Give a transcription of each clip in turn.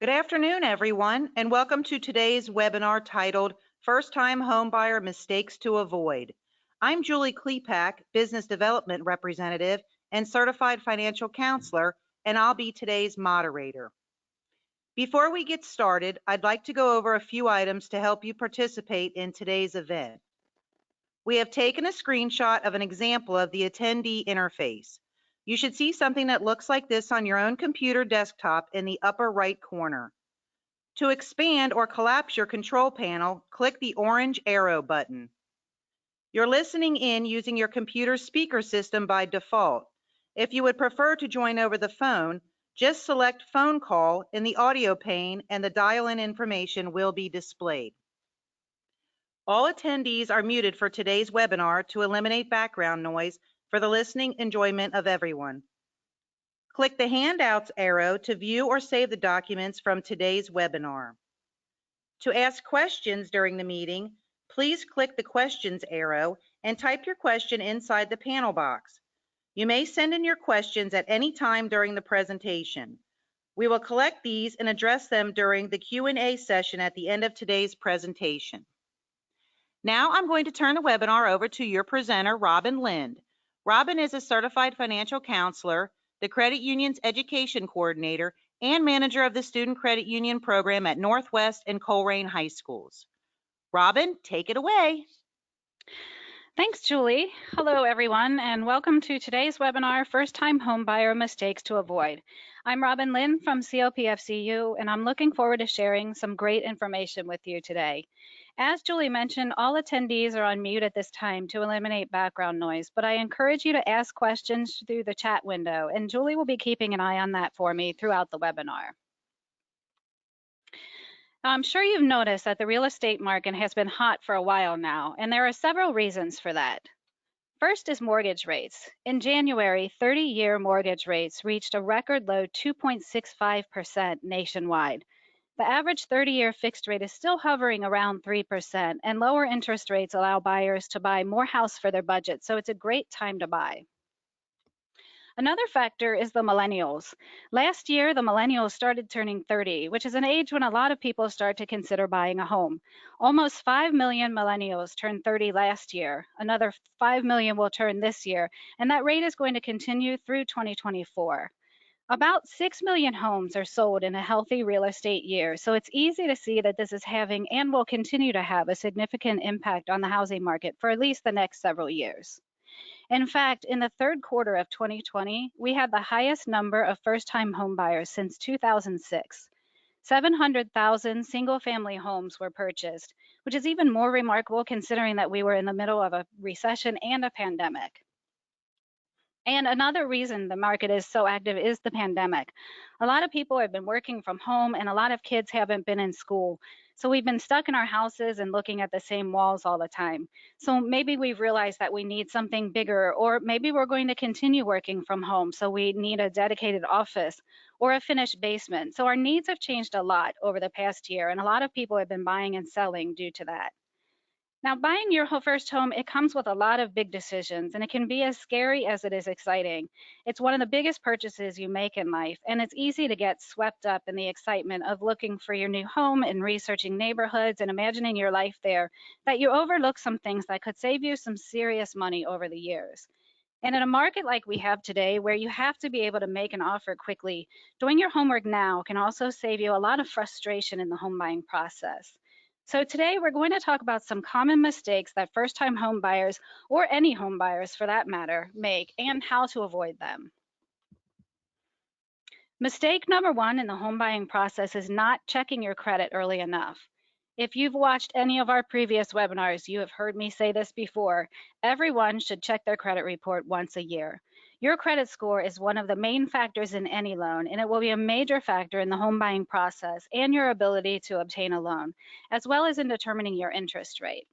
Good afternoon, everyone, and welcome to today's webinar titled First-Time Homebuyer Mistakes to Avoid. I'm Julie Klepak, Business Development Representative and Certified Financial Counselor, and I'll be today's moderator. Before we get started, I'd like to go over a few items to help you participate in today's event. We have taken a screenshot of an example of the attendee interface. You should see something that looks like this on your own computer desktop in the upper right corner. To expand or collapse your control panel, click the orange arrow button. You're listening in using your computer speaker system by default. If you would prefer to join over the phone, just select phone call in the audio pane and the dial-in information will be displayed. All attendees are muted for today's webinar to eliminate background noise for the listening enjoyment of everyone. Click the handouts arrow to view or save the documents from today's webinar. To ask questions during the meeting, please click the questions arrow and type your question inside the panel box. You may send in your questions at any time during the presentation. We will collect these and address them during the Q&A session at the end of today's presentation. Now I'm going to turn the webinar over to your presenter, Robin Lind. Robin is a certified financial counselor, the credit union's education coordinator, and manager of the student credit union program at Northwest and Colerain High Schools. Robin, take it away. Thanks, Julie. Hello, everyone, and welcome to today's webinar, First-Time Homebuyer Mistakes to Avoid. I'm Robin Lynn from COPFCU, and I'm looking forward to sharing some great information with you today. As Julie mentioned, all attendees are on mute at this time to eliminate background noise, but I encourage you to ask questions through the chat window, and Julie will be keeping an eye on that for me throughout the webinar. I'm sure you've noticed that the real estate market has been hot for a while now, and there are several reasons for that. First is mortgage rates. In January, 30-year mortgage rates reached a record low 2.65% nationwide. The average 30-year fixed rate is still hovering around 3%, and lower interest rates allow buyers to buy more house for their budget, so it's a great time to buy. Another factor is the millennials. Last year, the millennials started turning 30, which is an age when a lot of people start to consider buying a home. Almost 5 million millennials turned 30 last year. Another 5 million will turn this year, and that rate is going to continue through 2024. About 6 million homes are sold in a healthy real estate year, so it's easy to see that this is having and will continue to have a significant impact on the housing market for at least the next several years. In fact, in the third quarter of 2020, we had the highest number of first-time home buyers since 2006. 700,000 single-family homes were purchased, which is even more remarkable considering that we were in the middle of a recession and a pandemic. And another reason the market is so active is the pandemic. A lot of people have been working from home and a lot of kids haven't been in school. So we've been stuck in our houses and looking at the same walls all the time. So maybe we've realized that we need something bigger, or maybe we're going to continue working from home. So we need a dedicated office or a finished basement. So our needs have changed a lot over the past year, and a lot of people have been buying and selling due to that. Now, buying your first home, it comes with a lot of big decisions, and it can be as scary as it is exciting. It's one of the biggest purchases you make in life, and it's easy to get swept up in the excitement of looking for your new home and researching neighborhoods and imagining your life there, that you overlook some things that could save you some serious money over the years. And in a market like we have today, where you have to be able to make an offer quickly, doing your homework now can also save you a lot of frustration in the home buying process. So today we're going to talk about some common mistakes that first-time home buyers, or any home buyers for that matter, make and how to avoid them. Mistake number one in the home buying process is not checking your credit early enough. If you've watched any of our previous webinars, you have heard me say this before. Everyone should check their credit report once a year. Your credit score is one of the main factors in any loan, and it will be a major factor in the home buying process and your ability to obtain a loan, as well as in determining your interest rate.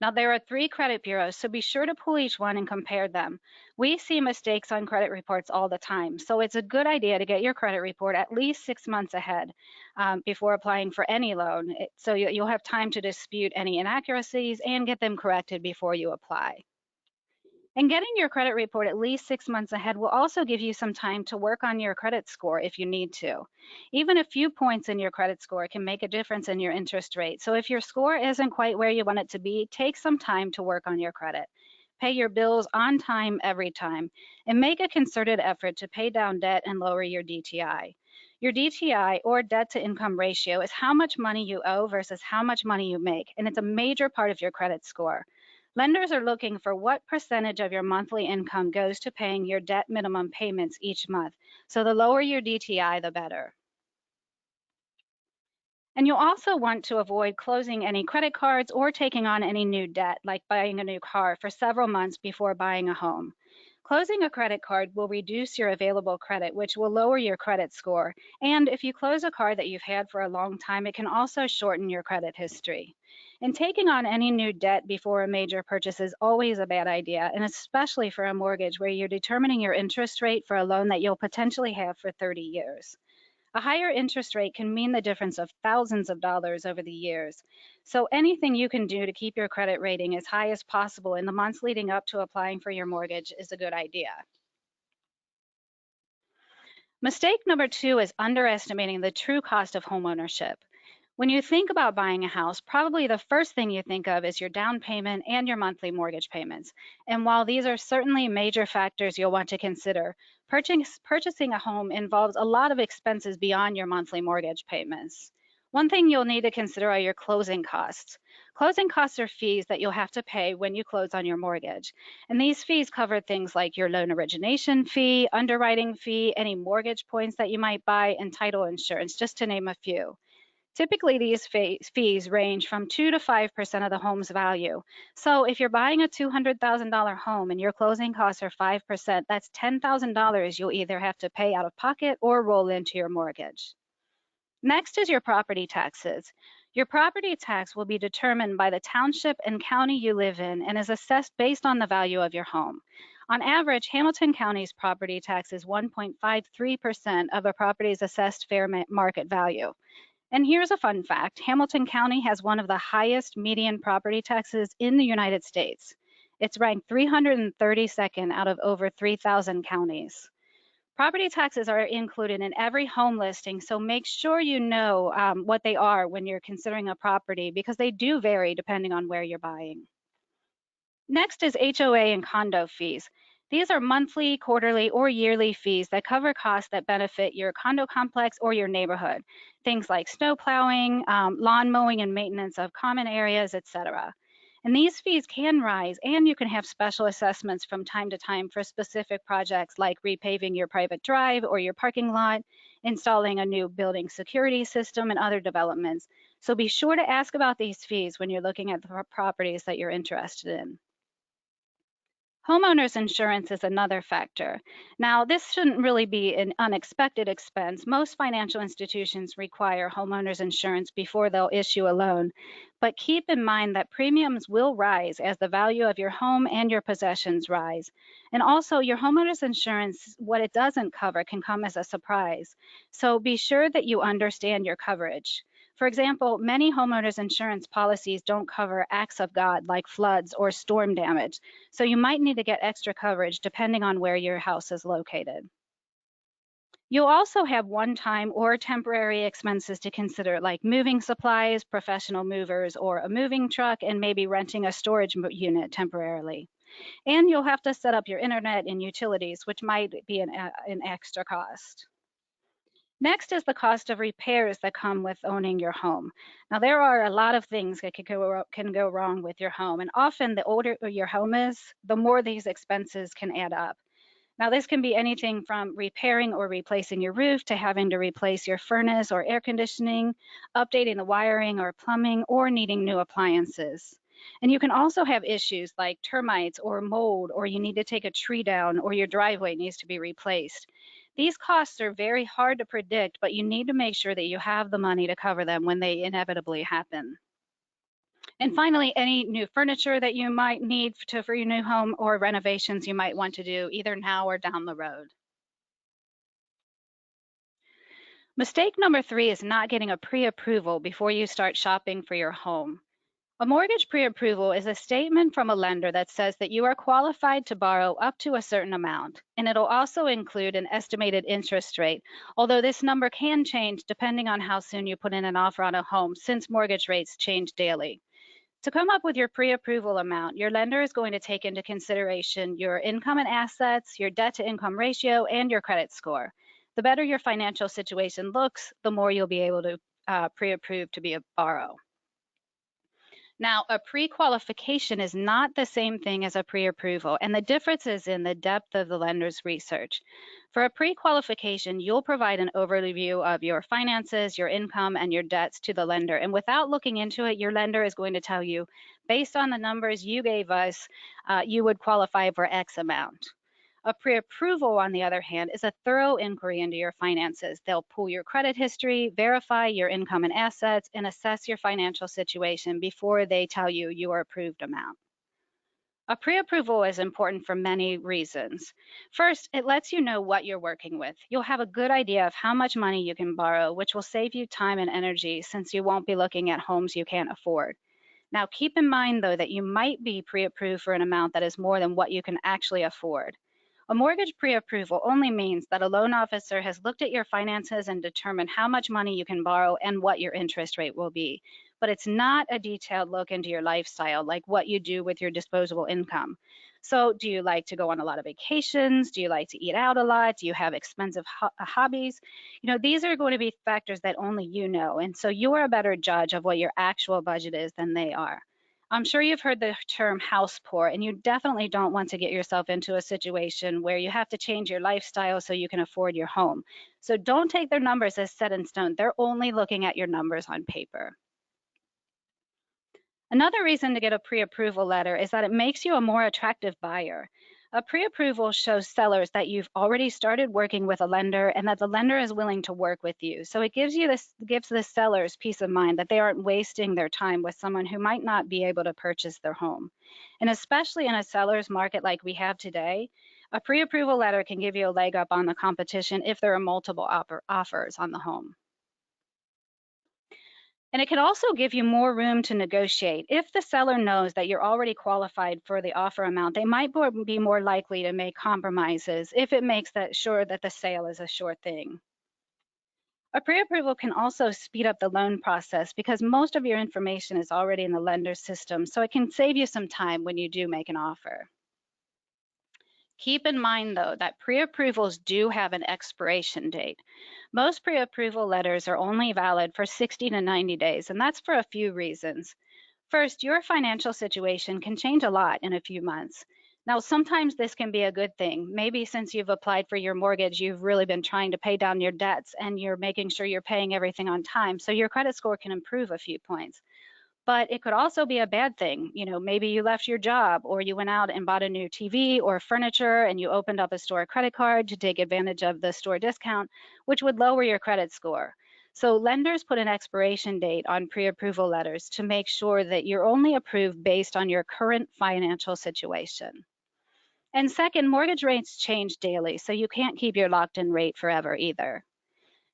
Now, there are 3 credit bureaus, so be sure to pull each one and compare them. We see mistakes on credit reports all the time, so it's a good idea to get your credit report at least 6 months ahead before applying for any loan, so you'll have time to dispute any inaccuracies and get them corrected before you apply. And getting your credit report at least 6 months ahead will also give you some time to work on your credit score if you need to. Even a few points in your credit score can make a difference in your interest rate. So if your score isn't quite where you want it to be, take some time to work on your credit. Pay your bills on time every time, and make a concerted effort to pay down debt and lower your DTI. Your DTI, or debt to income ratio, is how much money you owe versus how much money you make, and it's a major part of your credit score. Lenders are looking for what percentage of your monthly income goes to paying your debt minimum payments each month. So the lower your DTI, the better. And you'll also want to avoid closing any credit cards or taking on any new debt, like buying a new car, for several months before buying a home. Closing a credit card will reduce your available credit, which will lower your credit score. And if you close a card that you've had for a long time, it can also shorten your credit history. And taking on any new debt before a major purchase is always a bad idea, and especially for a mortgage where you're determining your interest rate for a loan that you'll potentially have for 30 years. A higher interest rate can mean the difference of thousands of dollars over the years. So anything you can do to keep your credit rating as high as possible in the months leading up to applying for your mortgage is a good idea. Mistake number 2 is underestimating the true cost of homeownership. When you think about buying a house, probably the first thing you think of is your down payment and your monthly mortgage payments. And while these are certainly major factors you'll want to consider, purchasing a home involves a lot of expenses beyond your monthly mortgage payments. One thing you'll need to consider are your closing costs. Closing costs are fees that you'll have to pay when you close on your mortgage. And these fees cover things like your loan origination fee, underwriting fee, any mortgage points that you might buy, and title insurance, just to name a few. Typically, these fees range from 2 to 5% of the home's value. So if you're buying a $200,000 home and your closing costs are 5%, that's $10,000 you'll either have to pay out of pocket or roll into your mortgage. Next is your property taxes. Your property tax will be determined by the township and county you live in and is assessed based on the value of your home. On average, Hamilton County's property tax is 1.53% of a property's assessed fair market value. And here's a fun fact. Hamilton County has one of the highest median property taxes in the United States. It's ranked 332nd out of over 3,000 counties. Property taxes are included in every home listing, so make sure you know what they are when you're considering a property, because they do vary depending on where you're buying. Next is HOA and condo fees. These are monthly, quarterly, or yearly fees that cover costs that benefit your condo complex or your neighborhood. Things like snow plowing, lawn mowing and maintenance of common areas, etc. And these fees can rise, and you can have special assessments from time to time for specific projects like repaving your private drive or your parking lot, installing a new building security system, and other developments. So be sure to ask about these fees when you're looking at the properties that you're interested in. Homeowners insurance is another factor. Now, this shouldn't really be an unexpected expense. Most financial institutions require homeowners insurance before they'll issue a loan. But keep in mind that premiums will rise as the value of your home and your possessions rise. And also, your homeowners insurance, what it doesn't cover, can come as a surprise. So be sure that you understand your coverage. For example, many homeowners insurance policies don't cover acts of God like floods or storm damage, so you might need to get extra coverage depending on where your house is located. You'll also have one-time or temporary expenses to consider, like moving supplies, professional movers, or a moving truck, and maybe renting a storage unit temporarily. And you'll have to set up your internet and utilities, which might be an extra cost. Next is the cost of repairs that come with owning your home. Now, there are a lot of things that can go wrong with your home, and often the older your home is, the more these expenses can add up. Now, this can be anything from repairing or replacing your roof to having to replace your furnace or air conditioning, updating the wiring or plumbing, or needing new appliances. And you can also have issues like termites or mold, or you need to take a tree down, or your driveway needs to be replaced. These costs are very hard to predict, but you need to make sure that you have the money to cover them when they inevitably happen. And finally, any new furniture that you might need for your new home, or renovations you might want to do either now or down the road. Mistake number 3 is not getting a pre-approval before you start shopping for your home. A mortgage pre-approval is a statement from a lender that says that you are qualified to borrow up to a certain amount, and it'll also include an estimated interest rate, although this number can change depending on how soon you put in an offer on a home, since mortgage rates change daily. To come up with your pre-approval amount, your lender is going to take into consideration your income and assets, your debt to income ratio, and your credit score. The better your financial situation looks, the more you'll be able to pre-approve to be a borrow. Now, a pre-qualification is not the same thing as a pre-approval, and the difference is in the depth of the lender's research. For a pre-qualification, you'll provide an overview of your finances, your income, and your debts to the lender. And without looking into it, your lender is going to tell you, based on the numbers you gave us, you would qualify for X amount. A pre-approval, on the other hand, is a thorough inquiry into your finances. They'll pull your credit history, verify your income and assets, and assess your financial situation before they tell you your approved amount. A pre-approval is important for many reasons. First, it lets you know what you're working with. You'll have a good idea of how much money you can borrow, which will save you time and energy since you won't be looking at homes you can't afford. Now, keep in mind, though, that you might be pre-approved for an amount that is more than what you can actually afford. A mortgage pre-approval only means that a loan officer has looked at your finances and determined how much money you can borrow and what your interest rate will be. But it's not a detailed look into your lifestyle, like what you do with your disposable income. So do you like to go on a lot of vacations? Do you like to eat out a lot? Do you have expensive hobbies? These are going to be factors that only you know. And so you are a better judge of what your actual budget is than they are. I'm sure you've heard the term house poor, and you definitely don't want to get yourself into a situation where you have to change your lifestyle so you can afford your home. So don't take their numbers as set in stone. They're only looking at your numbers on paper. Another reason to get a pre-approval letter is that it makes you a more attractive buyer. A pre-approval shows sellers that you've already started working with a lender and that the lender is willing to work with you. So it gives the sellers peace of mind that they aren't wasting their time with someone who might not be able to purchase their home. And especially in a seller's market like we have today, a pre-approval letter can give you a leg up on the competition if there are multiple offers on the home. And it can also give you more room to negotiate. If the seller knows that you're already qualified for the offer amount, they might be more likely to make compromises if it makes sure that the sale is a sure thing. A pre-approval can also speed up the loan process because most of your information is already in the lender's system, so it can save you some time when you do make an offer. Keep in mind, though, that pre-approvals do have an expiration date. Most pre-approval letters are only valid for 60 to 90 days, and that's for a few reasons. First, your financial situation can change a lot in a few months. Now, sometimes this can be a good thing. Maybe since you've applied for your mortgage, you've really been trying to pay down your debts and you're making sure you're paying everything on time, so your credit score can improve a few points. But it could also be a bad thing. Maybe you left your job or you went out and bought a new TV or furniture and you opened up a store credit card to take advantage of the store discount, which would lower your credit score. So lenders put an expiration date on pre-approval letters to make sure that you're only approved based on your current financial situation. And second, mortgage rates change daily, so you can't keep your locked-in rate forever either.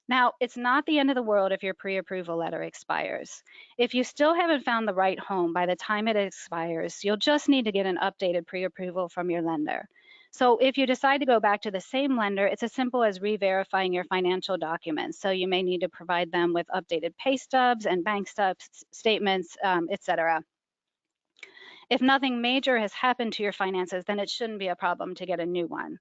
Now, it's not the end of the world if your pre-approval letter expires. If you still haven't found the right home by the time it expires, you'll just need to get an updated pre-approval from your lender. So if you decide to go back to the same lender, it's as simple as re-verifying your financial documents. So you may need to provide them with updated pay stubs and bank statements, etc. If nothing major has happened to your finances, then it shouldn't be a problem to get a new one.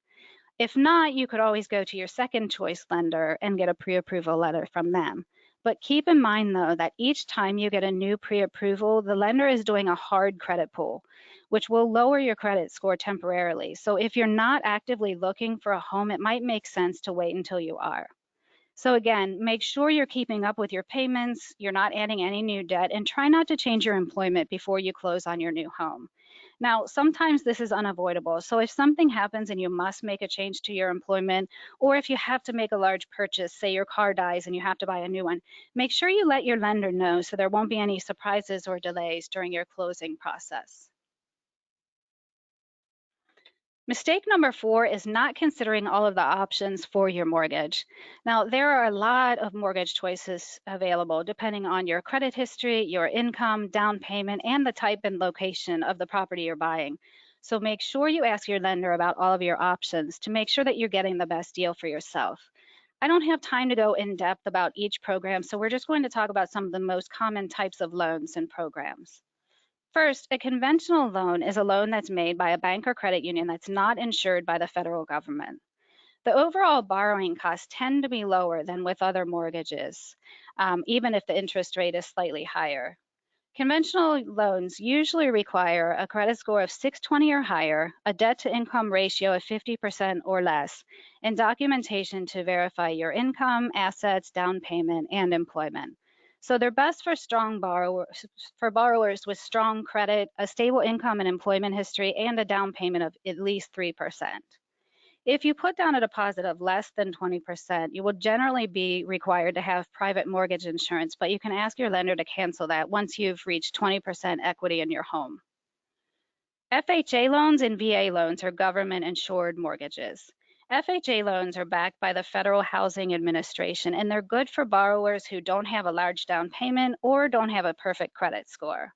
If not, you could always go to your second choice lender and get a pre-approval letter from them. But keep in mind, though, that each time you get a new pre-approval, the lender is doing a hard credit pull, which will lower your credit score temporarily. So if you're not actively looking for a home, it might make sense to wait until you are. So again, make sure you're keeping up with your payments, you're not adding any new debt, and try not to change your employment before you close on your new home. Now, sometimes this is unavoidable. So if something happens and you must make a change to your employment, or if you have to make a large purchase, say your car dies and you have to buy a new one, make sure you let your lender know so there won't be any surprises or delays during your closing process. Mistake number 4 is not considering all of the options for your mortgage. Now, there are a lot of mortgage choices available depending on your credit history, your income, down payment, and the type and location of the property you're buying. So make sure you ask your lender about all of your options to make sure that you're getting the best deal for yourself. I don't have time to go in depth about each program, so we're just going to talk about some of the most common types of loans and programs. First, a conventional loan is a loan that's made by a bank or credit union that's not insured by the federal government. The overall borrowing costs tend to be lower than with other mortgages, even if the interest rate is slightly higher. Conventional loans usually require a credit score of 620 or higher, a debt to income ratio of 50% or less, and documentation to verify your income, assets, down payment, and employment. So they're best for borrowers with strong credit, a stable income and employment history, and a down payment of at least 3%. If you put down a deposit of less than 20%, you will generally be required to have private mortgage insurance, but you can ask your lender to cancel that once you've reached 20% equity in your home. FHA loans and VA loans are government insured mortgages. FHA loans are backed by the Federal Housing Administration, and they're good for borrowers who don't have a large down payment or don't have a perfect credit score.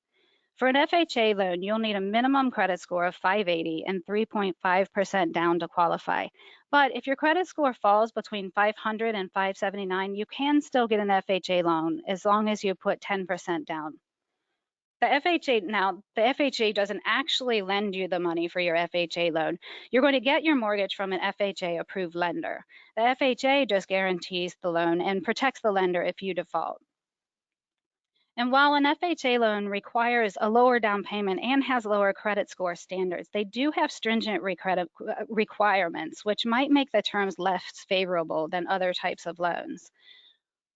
For an FHA loan, you'll need a minimum credit score of 580 and 3.5% down to qualify. But if your credit score falls between 500 and 579, you can still get an FHA loan as long as you put 10% down. The FHA doesn't actually lend you the money for your FHA loan. You're going to get your mortgage from an FHA approved lender. The FHA just guarantees the loan and protects the lender if you default. And while an FHA loan requires a lower down payment and has lower credit score standards, they do have stringent requirements, which might make the terms less favorable than other types of loans.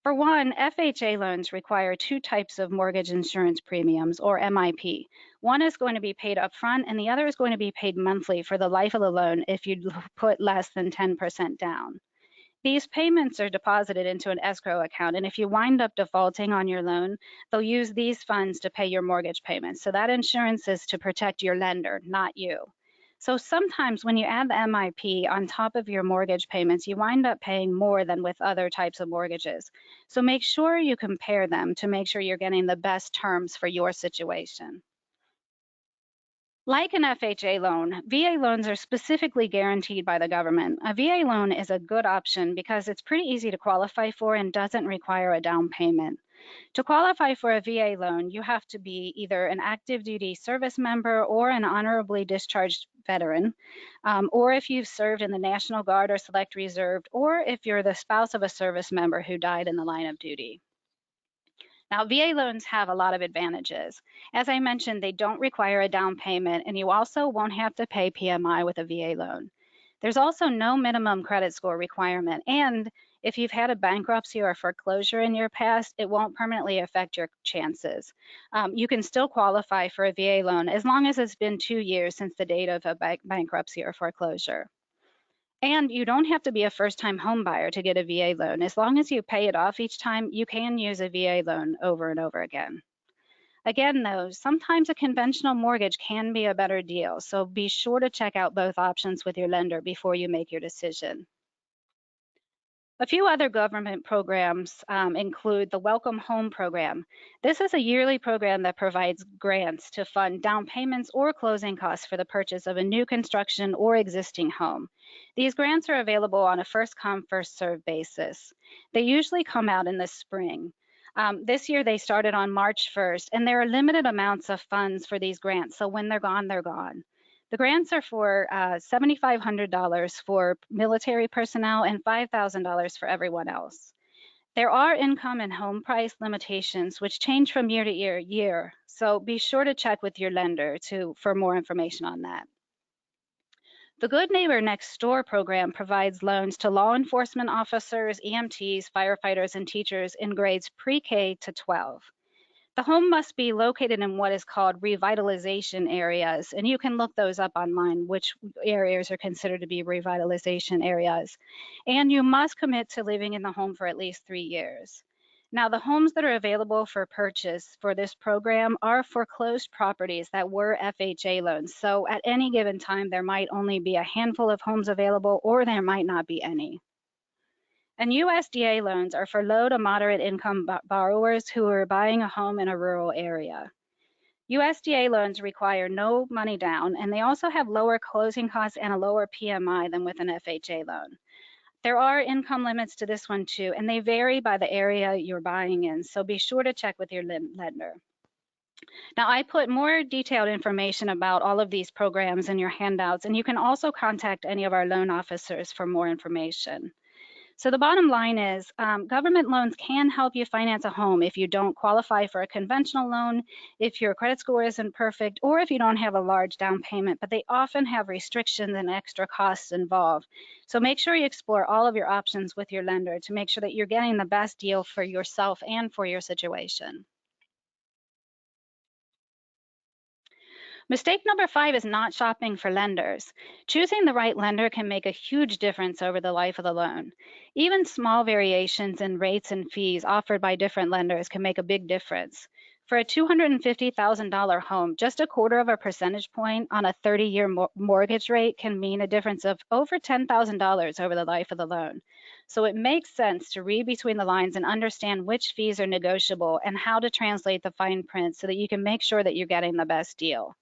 For one, FHA loans require 2 types of mortgage insurance premiums, or MIP. One is going to be paid upfront, and the other is going to be paid monthly for the life of the loan if you put less than 10% down. These payments are deposited into an escrow account, and if you wind up defaulting on your loan, they'll use these funds to pay your mortgage payments. So that insurance is to protect your lender, not you. So sometimes when you add the MIP on top of your mortgage payments, you wind up paying more than with other types of mortgages. So make sure you compare them to make sure you're getting the best terms for your situation. Like an FHA loan, VA loans are specifically guaranteed by the government. A VA loan is a good option because it's pretty easy to qualify for and doesn't require a down payment. To qualify for a VA loan, you have to be either an active duty service member or an honorably discharged veteran, or if you've served in the National Guard or Select Reserve, or if you're the spouse of a service member who died in the line of duty. Now, VA loans have a lot of advantages. As I mentioned, they don't require a down payment, and you also won't have to pay PMI with a VA loan. There's also no minimum credit score requirement, and if you've had a bankruptcy or a foreclosure in your past, it won't permanently affect your chances. You can still qualify for a VA loan as long as it's been 2 years since the date of a bankruptcy or foreclosure. And you don't have to be a first-time home buyer to get a VA loan. As long as you pay it off each time, you can use a VA loan over and over again. Again, though, sometimes a conventional mortgage can be a better deal, so be sure to check out both options with your lender before you make your decision. A few other government programs include the Welcome Home program. This is a yearly program that provides grants to fund down payments or closing costs for the purchase of a new construction or existing home. These grants are available on a first come, first served basis. They usually come out in the spring. This year they started on March 1st, and there are limited amounts of funds for these grants, so when they're gone, they're gone. The grants are for $7,500 for military personnel and $5,000 for everyone else. There are income and home price limitations which change from year to year, so be sure to check with your lender for more information on that. The Good Neighbor Next Door program provides loans to law enforcement officers, EMTs, firefighters, and teachers in grades pre-K to 12. The home must be located in what is called revitalization areas, and you can look those up online, which areas are considered to be revitalization areas. And you must commit to living in the home for at least 3 years. Now, the homes that are available for purchase for this program are foreclosed properties that were FHA loans. So at any given time, there might only be a handful of homes available, or there might not be any. And USDA loans are for low to moderate income borrowers who are buying a home in a rural area. USDA loans require no money down, and they also have lower closing costs and a lower PMI than with an FHA loan. There are income limits to this one too, and they vary by the area you're buying in, so be sure to check with your lender. Now, I put more detailed information about all of these programs in your handouts, and you can also contact any of our loan officers for more information. So the bottom line is government loans can help you finance a home if you don't qualify for a conventional loan, if your credit score isn't perfect, or if you don't have a large down payment, but they often have restrictions and extra costs involved. So make sure you explore all of your options with your lender to make sure that you're getting the best deal for yourself and for your situation. Mistake number 5 is not shopping for lenders. Choosing the right lender can make a huge difference over the life of the loan. Even small variations in rates and fees offered by different lenders can make a big difference. For a $250,000 home, just a quarter of a percentage point on a 30-year mortgage rate can mean a difference of over $10,000 over the life of the loan. So it makes sense to read between the lines and understand which fees are negotiable and how to translate the fine print so that you can make sure that you're getting the best deal.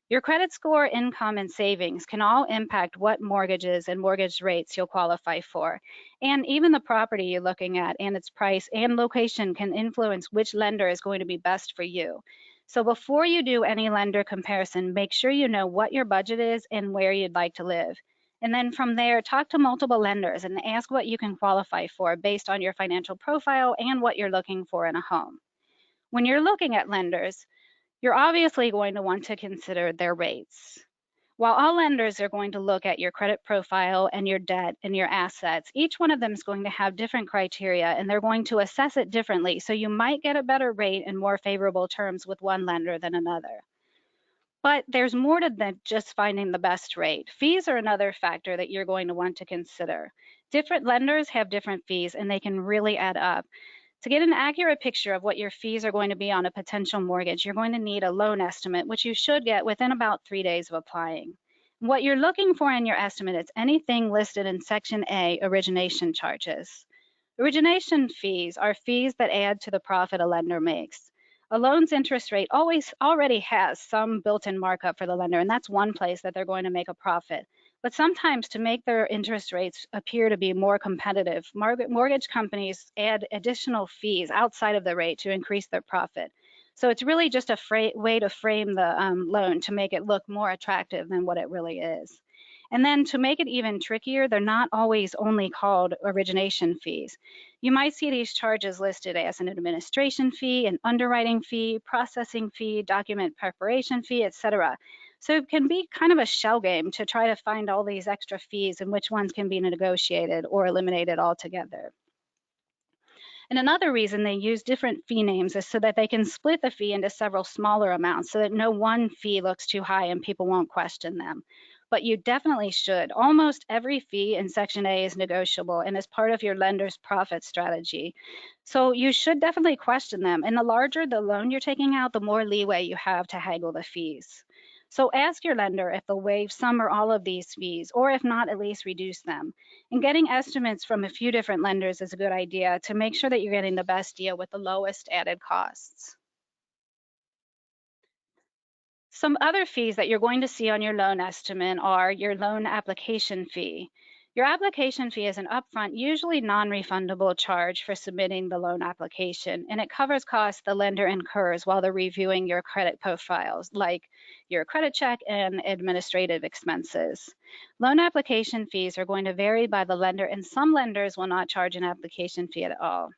Your credit score, income, and savings can all impact what mortgages and mortgage rates you'll qualify for. And even the property you're looking at and its price and location can influence which lender is going to be best for you. So before you do any lender comparison, make sure you know what your budget is and where you'd like to live. And then from there, talk to multiple lenders and ask what you can qualify for based on your financial profile and what you're looking for in a home. When you're looking at lenders, you're obviously going to want to consider their rates. While all lenders are going to look at your credit profile and your debt and your assets, each one of them is going to have different criteria and they're going to assess it differently. So you might get a better rate and more favorable terms with one lender than another. But there's more to than just finding the best rate. Fees are another factor that you're going to want to consider. Different lenders have different fees and they can really add up. To get an accurate picture of what your fees are going to be on a potential mortgage, you're going to need a loan estimate, which you should get within about 3 days of applying. What you're looking for in your estimate is anything listed in Section A, origination charges. Origination fees are fees that add to the profit a lender makes. A loan's interest rate already has some built-in markup for the lender, and that's one place that they're going to make a profit. But sometimes to make their interest rates appear to be more competitive, mortgage companies add additional fees outside of the rate to increase their profit. So it's really just a way to frame the loan to make it look more attractive than what it really is. And then to make it even trickier, they're not always only called origination fees. You might see these charges listed as an administration fee, an underwriting fee, processing fee, document preparation fee, etc. So it can be kind of a shell game to try to find all these extra fees and which ones can be negotiated or eliminated altogether. And another reason they use different fee names is so that they can split the fee into several smaller amounts so that no one fee looks too high and people won't question them. But you definitely should. Almost every fee in Section A is negotiable and is part of your lender's profit strategy. So you should definitely question them. And the larger the loan you're taking out, the more leeway you have to haggle the fees. So ask your lender if they'll waive some or all of these fees, or if not, at least reduce them. And getting estimates from a few different lenders is a good idea to make sure that you're getting the best deal with the lowest added costs. Some other fees that you're going to see on your loan estimate are your loan application fee. Your application fee is an upfront, usually non-refundable charge for submitting the loan application, and it covers costs the lender incurs while they're reviewing your credit profiles, like your credit check and administrative expenses. Loan application fees are going to vary by the lender, and some lenders will not charge an application fee at all.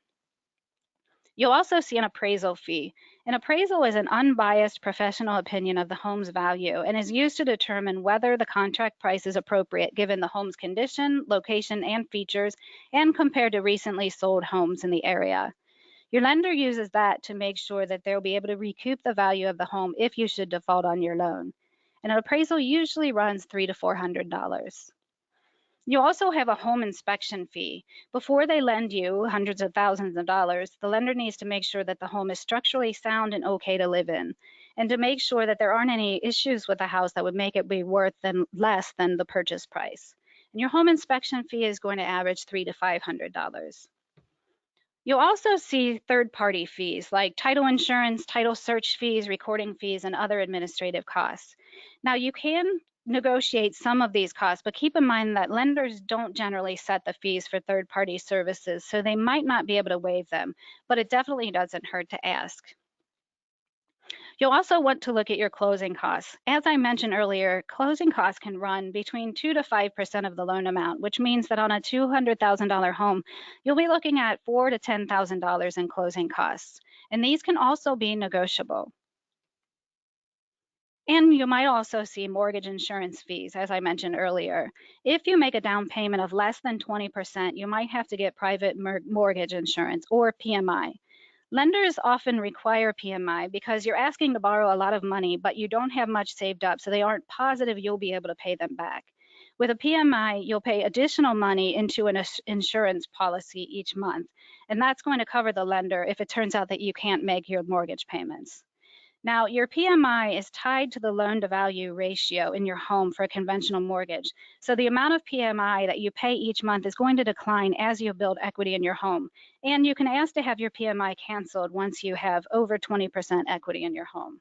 You'll also see an appraisal fee. An appraisal is an unbiased professional opinion of the home's value and is used to determine whether the contract price is appropriate given the home's condition, location, and features, and compared to recently sold homes in the area. Your lender uses that to make sure that they'll be able to recoup the value of the home if you should default on your loan. And an appraisal usually runs $300 to $400. You also have a home inspection fee. Before they lend you hundreds of thousands of dollars, the lender needs to make sure that the home is structurally sound and okay to live in, and to make sure that there aren't any issues with the house that would make it be worth less than the purchase price. And your home inspection fee is going to average $300 to $500. You'll also see third-party fees like title insurance, title search fees, recording fees, and other administrative costs. Now, you can negotiate some of these costs, but keep in mind that lenders don't generally set the fees for third-party services, so they might not be able to waive them, but it definitely doesn't hurt to ask. You'll also want to look at your closing costs. As I mentioned earlier, closing costs can run between 2 to 5% of the loan amount, which means that on a $200,000 home, you'll be looking at $4,000 to $10,000 in closing costs. And these can also be negotiable. And you might also see mortgage insurance fees, as I mentioned earlier. If you make a down payment of less than 20%, you might have to get private mortgage insurance, or PMI. Lenders often require PMI because you're asking to borrow a lot of money, but you don't have much saved up, so they aren't positive you'll be able to pay them back. With a PMI, you'll pay additional money into an insurance policy each month, and that's going to cover the lender if it turns out that you can't make your mortgage payments. Now, your PMI is tied to the loan-to-value ratio in your home for a conventional mortgage. So the amount of PMI that you pay each month is going to decline as you build equity in your home. And you can ask to have your PMI canceled once you have over 20% equity in your home.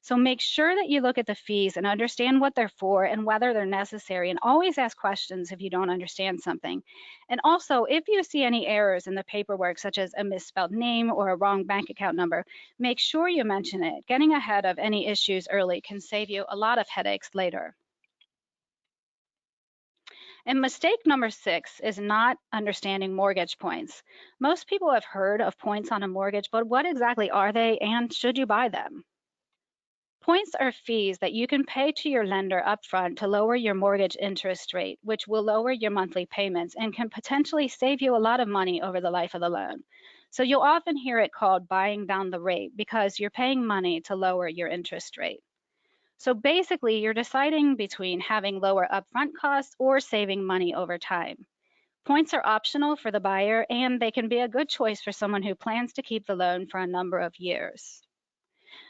So make sure that you look at the fees and understand what they're for and whether they're necessary, and always ask questions if you don't understand something. And also, if you see any errors in the paperwork, such as a misspelled name or a wrong bank account number, make sure you mention it. Getting ahead of any issues early can save you a lot of headaches later. And mistake number 6 is not understanding mortgage points. Most people have heard of points on a mortgage, but what exactly are they, and should you buy them? Points are fees that you can pay to your lender upfront to lower your mortgage interest rate, which will lower your monthly payments and can potentially save you a lot of money over the life of the loan. So you'll often hear it called buying down the rate because you're paying money to lower your interest rate. So basically, you're deciding between having lower upfront costs or saving money over time. Points are optional for the buyer, and they can be a good choice for someone who plans to keep the loan for a number of years.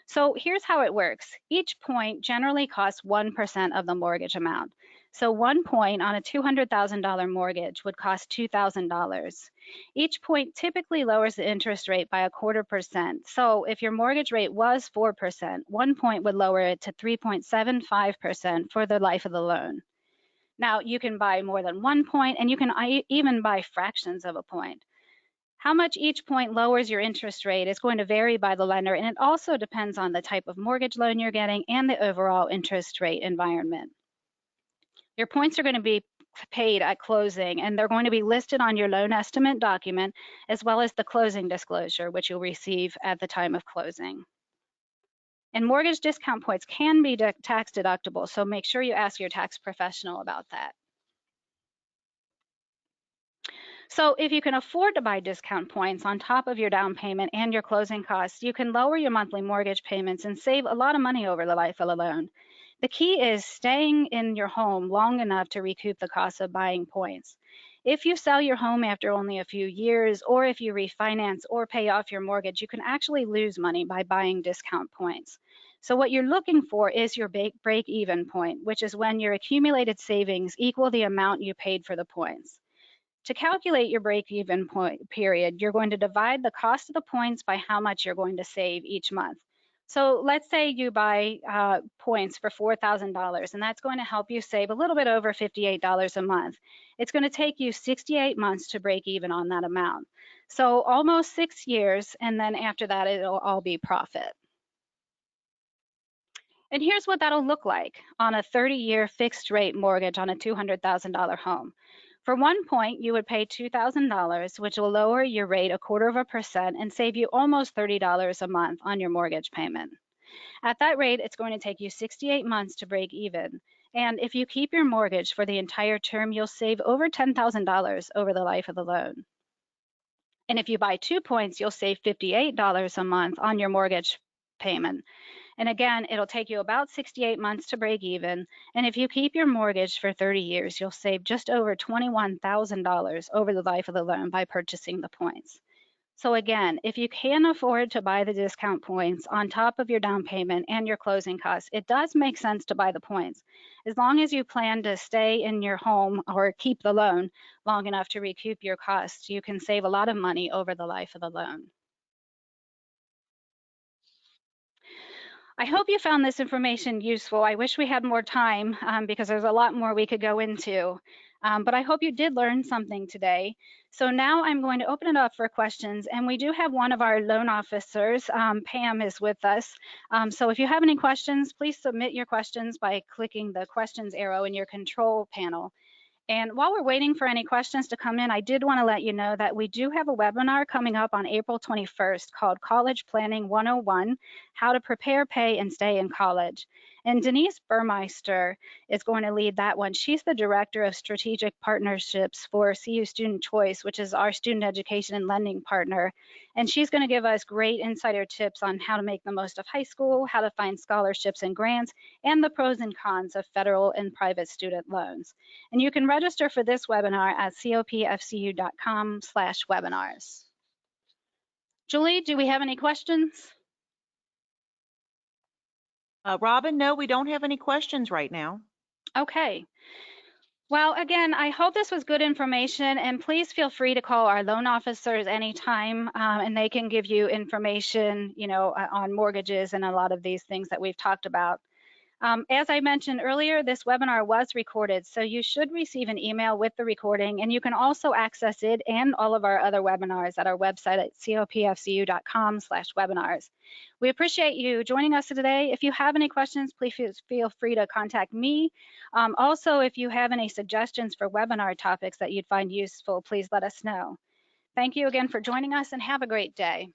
So here's how it works. Each point generally costs 1% of the mortgage amount. So 1 point on a $200,000 mortgage would cost $2,000. Each point typically lowers the interest rate by 0.25%. So if your mortgage rate was 4%, 1 point would lower it to 3.75% for the life of the loan. Now, you can buy more than 1 point, and you can even buy fractions of a point. How much each point lowers your interest rate is going to vary by the lender, and it also depends on the type of mortgage loan you're getting and the overall interest rate environment. Your points are going to be paid at closing, and they're going to be listed on your loan estimate document, as well as the closing disclosure, which you'll receive at the time of closing. And mortgage discount points can be tax deductible, so make sure you ask your tax professional about that. So if you can afford to buy discount points on top of your down payment and your closing costs, you can lower your monthly mortgage payments and save a lot of money over the life of the loan. The key is staying in your home long enough to recoup the cost of buying points. If you sell your home after only a few years, or if you refinance or pay off your mortgage, you can actually lose money by buying discount points. So what you're looking for is your break-even point, which is when your accumulated savings equal the amount you paid for the points. To calculate your break-even point period, you're going to divide the cost of the points by how much you're going to save each month. So let's say you buy points for $4,000, and that's going to help you save a little bit over $58 a month. It's going to take you 68 months to break even on that amount. So almost 6 years, and then after that, it'll all be profit. And here's what that'll look like on a 30-year fixed rate mortgage on a $200,000 home. For 1 point, you would pay $2,000, which will lower your rate 0.25% and save you almost $30 a month on your mortgage payment. At that rate, it's going to take you 68 months to break even. And if you keep your mortgage for the entire term, you'll save over $10,000 over the life of the loan. And if you buy 2 points, you'll save $58 a month on your mortgage payment. And again, it'll take you about 68 months to break even. And if you keep your mortgage for 30 years, you'll save just over $21,000 over the life of the loan by purchasing the points. So again, if you can afford to buy the discount points on top of your down payment and your closing costs, it does make sense to buy the points. As long as you plan to stay in your home or keep the loan long enough to recoup your costs, you can save a lot of money over the life of the loan. I hope you found this information useful. I wish we had more time because there's a lot more we could go into. But I hope you did learn something today. So now I'm going to open it up for questions. And we do have one of our loan officers, Pam, is with us. So if you have any questions, please submit your questions by clicking the questions arrow in your control panel. And while we're waiting for any questions to come in, I did want to let you know that we do have a webinar coming up on April 21st called College Planning 101, How to Prepare, Pay, and Stay in College. And Denise Burmeister is going to lead that one. She's the Director of Strategic Partnerships for CU Student Choice, which is our student education and lending partner. And she's going to give us great insider tips on how to make the most of high school, how to find scholarships and grants, and the pros and cons of federal and private student loans. And you can register for this webinar at copfcu.com/webinars. Julie, do we have any questions? Robin, no, we don't have any questions right now. Okay. Well, again, I hope this was good information, and please feel free to call our loan officers anytime, and they can give you information, on mortgages and a lot of these things that we've talked about. As I mentioned earlier, this webinar was recorded, so you should receive an email with the recording, and you can also access it and all of our other webinars at our website at copfcu.com/webinars. We appreciate you joining us today. If you have any questions, please feel free to contact me. Also, if you have any suggestions for webinar topics that you'd find useful, please let us know. Thank you again for joining us, and have a great day.